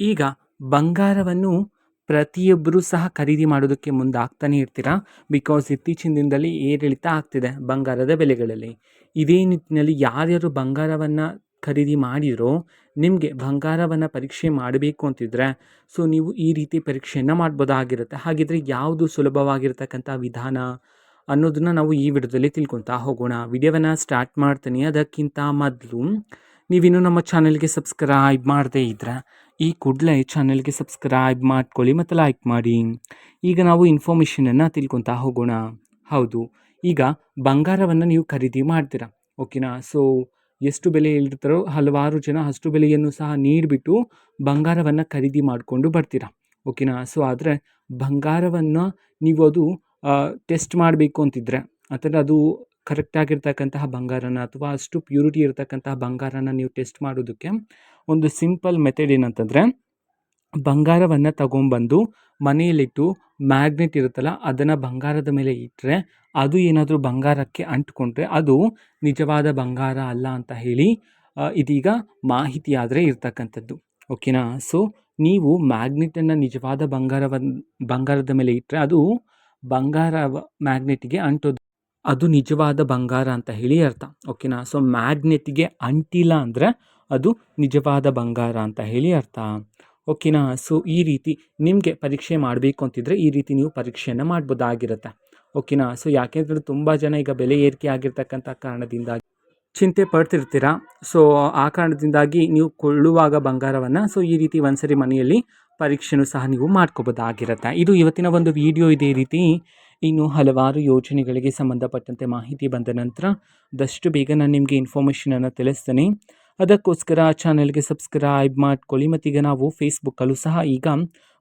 ಈಗ ಬಂಗಾರವನ್ನು ಪ್ರತಿಯೊಬ್ಬರೂ ಸಹ ಖರೀದಿ ಮಾಡೋದಕ್ಕೆ ಮುಂದಾಗ್ತಾನೆ ಇರ್ತೀರಾ. ಬಿಕಾಸ್ ಇತ್ತೀಚಿನ ದಿನದಲ್ಲಿ ಏರಿಳಿತ ಆಗ್ತಿದೆ ಬಂಗಾರದ ಬೆಲೆಗಳಲ್ಲಿ. ಇದೇ ನಿಟ್ಟಿನಲ್ಲಿ ಯಾರ್ಯಾರು ಬಂಗಾರವನ್ನು ಖರೀದಿ ಮಾಡಿದರೋ ನಿಮಗೆ ಬಂಗಾರವನ್ನು ಪರೀಕ್ಷೆ ಮಾಡಬೇಕು ಅಂತಿದ್ರೆ ಸೊ ನೀವು ಈ ರೀತಿ ಪರೀಕ್ಷೆಯನ್ನು ಮಾಡ್ಬೋದಾಗಿರುತ್ತೆ. ಹಾಗಿದ್ರೆ ಯಾವುದು ಸುಲಭವಾಗಿರ್ತಕ್ಕಂಥ ವಿಧಾನ ಅನ್ನೋದನ್ನ ನಾವು ಈ ವಿಡಿಯೋದಲ್ಲಿ ತಿಳ್ಕೊತಾ ಹೋಗೋಣ. ವಿಡಿಯೋವನ್ನು ಸ್ಟಾರ್ಟ್ ಮಾಡ್ತೀನಿ. ಅದಕ್ಕಿಂತ ಮೊದಲು ನೀವಿನ್ನೂ ನಮ್ಮ ಚಾನೆಲ್ಗೆ ಸಬ್ಸ್ಕ್ರೈಬ್ ಮಾಡದೇ ಇದ್ದರೆ ಈ ಕೂಡಲೇ ಚಾನೆಲ್ಗೆ ಸಬ್ಸ್ಕ್ರೈಬ್ ಮಾಡ್ಕೊಳ್ಳಿ ಮತ್ತು ಲೈಕ್ ಮಾಡಿ. ಈಗ ನಾವು ಇನ್ಫಾರ್ಮೇಷನನ್ನು ತಿಳ್ಕೊತಾ ಹೋಗೋಣ. ಹೌದು, ಈಗ ಬಂಗಾರವನ್ನು ನೀವು ಖರೀದಿ ಮಾಡ್ತೀರಾ, ಓಕೆನಾ. ಸೊ ಎಷ್ಟು ಬೆಲೆ ಹೇಳಿರ್ತಾರೋ ಹಲವಾರು ಜನ ಅಷ್ಟು ಬೆಲೆಯನ್ನು ಸಹ ನೀಡಿಬಿಟ್ಟು ಬಂಗಾರವನ್ನು ಖರೀದಿ ಮಾಡಿಕೊಂಡು ಬರ್ತೀರಾ, ಓಕೆನಾ. ಸೊ ಆದರೆ ಬಂಗಾರವನ್ನು ನೀವು ಅದು ಟೆಸ್ಟ್ ಮಾಡಬೇಕು ಅಂತಿದ್ರೆ ಅಥವಾ ಅದು ಕರೆಕ್ಟಾಗಿರ್ತಕ್ಕಂತಹ ಬಂಗಾರನ ಅಥವಾ ಅಷ್ಟು ಪ್ಯೂರಿಟಿ ಇರತಕ್ಕಂತಹ ಬಂಗಾರನ ನೀವು ಟೆಸ್ಟ್ ಮಾಡೋದಕ್ಕೆ ಒಂದು ಸಿಂಪಲ್ ಮೆಥಡ್ ಏನಂತಂದರೆ, ಬಂಗಾರವನ್ನು ತಗೊಂಬಂದು ಮನೆಯಲ್ಲಿಟ್ಟು ಮ್ಯಾಗ್ನೆಟ್ ಇರುತ್ತಲ್ಲ ಅದನ್ನು ಬಂಗಾರದ ಮೇಲೆ ಇಟ್ಟರೆ ಅದು ಏನಾದರೂ ಬಂಗಾರಕ್ಕೆ ಅಂಟ್ಕೊಂಡ್ರೆ ಅದು ನಿಜವಾದ ಬಂಗಾರ ಅಲ್ಲ ಅಂತ ಹೇಳಿ ಇದೀಗ ಮಾಹಿತಿ ಆದರೆ ಇರ್ತಕ್ಕಂಥದ್ದು, ಓಕೆನಾ. ಸೊ ನೀವು ಮ್ಯಾಗ್ನೆಟನ್ನು ನಿಜವಾದ ಬಂಗಾರದ ಮೇಲೆ ಇಟ್ಟರೆ ಅದು ಬಂಗಾರ ಮ್ಯಾಗ್ನೆಟಿಗೆ ಅಂಟೋದು, ಅದು ನಿಜವಾದ ಬಂಗಾರ ಅಂತ ಹೇಳಿ ಅರ್ಥ, ಓಕೆನಾ. ಸೊ ಮ್ಯಾಗ್ನೆಟಿಗೆ ಅಂಟಿಲ್ಲ ಅಂದರೆ ಅದು ನಿಜವಾದ ಬಂಗಾರ ಅಂತ ಹೇಳಿ ಅರ್ಥ, ಓಕೆನಾ. ಸೊ ಈ ರೀತಿ ನಿಮಗೆ ಪರೀಕ್ಷೆ ಮಾಡಬೇಕು ಅಂತಿದ್ರೆ ಈ ರೀತಿ ನೀವು ಪರೀಕ್ಷೆಯನ್ನು ಮಾಡ್ಬೋದಾಗಿರುತ್ತೆ, ಓಕೆನಾ. ಸೊ ಯಾಕೆಂದರೆ ತುಂಬ ಜನ ಈಗ ಬೆಲೆ ಏರಿಕೆ ಆಗಿರ್ತಕ್ಕಂಥ ಕಾರಣದಿಂದಾಗಿ ಚಿಂತೆ ಪಡ್ತಿರ್ತೀರ. ಸೊ ಆ ಕಾರಣದಿಂದಾಗಿ ನೀವು ಕೊಳ್ಳುವಾಗ ಬಂಗಾರವನ್ನು ಸೊ ಈ ರೀತಿ ಒಂದ್ಸರಿ ಮನೆಯಲ್ಲಿ ಪರೀಕ್ಷೆನೂ ಸಹ ನೀವು ಮಾಡ್ಕೋಬೋದಾಗಿರುತ್ತೆ. ಇದು ಇವತ್ತಿನ ಒಂದು ವಿಡಿಯೋ. ಇದೇ ರೀತಿ ಇನ್ನು ಹಲವಾರು ಯೋಜನೆಗಳಿಗೆ ಸಂಬಂಧಪಟ್ಟಂತೆ ಮಾಹಿತಿ ಬಂದ ನಂತರ ಆದಷ್ಟು ಬೇಗ ನಾನು ನಿಮಗೆ ಇನ್ಫಾರ್ಮೇಷನನ್ನು ತಿಳಿಸ್ತೇನೆ. ಅದಕ್ಕೋಸ್ಕರ ಚಾನೆಲ್ಗೆ ಸಬ್ಸ್ಕ್ರೈಬ್ ಮಾಡ್ಕೊಳ್ಳಿ. ಮತ್ತೀಗ ನಾವು ಫೇಸ್ಬುಕ್ಕಲ್ಲೂ ಸಹ ಈಗ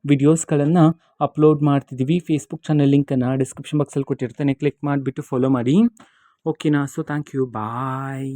ವಿಡಿಯೋಸ್ಗಳನ್ನು ಅಪ್ಲೋಡ್ ಮಾಡ್ತಿದ್ದೀವಿ. ಫೇಸ್ಬುಕ್ ಚಾನಲ್ ಲಿಂಕನ್ನು ಡಿಸ್ಕ್ರಿಪ್ಷನ್ ಬಾಕ್ಸಲ್ಲಿ ಕೊಟ್ಟಿರ್ತೇನೆ, ಕ್ಲಿಕ್ ಮಾಡಿಬಿಟ್ಟು ಫಾಲೋ ಮಾಡಿ, ಓಕೆನಾ. So thank you, bye.